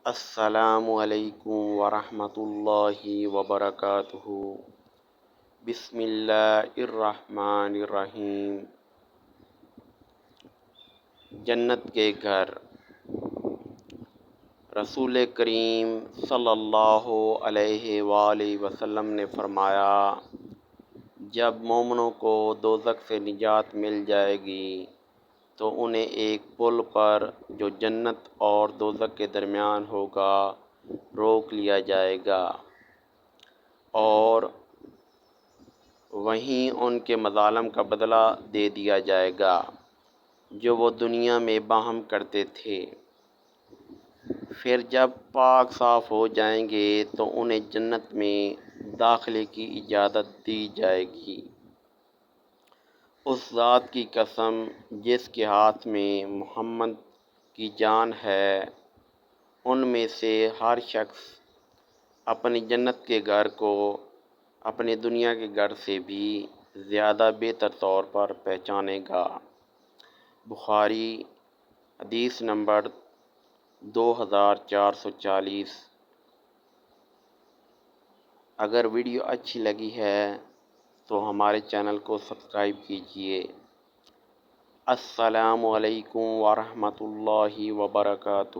السلام علیکم ورحمۃ اللہ وبرکاتہ۔ بسم اللہ الرحمن الرحیم۔ جنت کے گھر۔ رسول کریم صلی اللہ علیہ وآلہ وسلم نے فرمایا، جب مومنوں کو دوزخ سے نجات مل جائے گی تو انہیں ایک پل پر جو جنت اور دوزخ کے درمیان ہوگا روک لیا جائے گا، اور وہیں ان کے مظالم کا بدلہ دے دیا جائے گا جو وہ دنیا میں باہم کرتے تھے۔ پھر جب پاک صاف ہو جائیں گے تو انہیں جنت میں داخلے کی اجازت دی جائے گی۔ اس ذات کی قسم جس کے ہاتھ میں محمد کی جان ہے، ان میں سے ہر شخص اپنی جنت کے گھر کو اپنی دنیا کے گھر سے بھی زیادہ بہتر طور پر پہچانے گا۔ بخاری، حدیث نمبر 2440۔ اگر ویڈیو اچھی لگی ہے تو ہمارے چینل کو سبسکرائب کیجیے۔ السلام علیکم ورحمۃ اللہ وبرکاتہ۔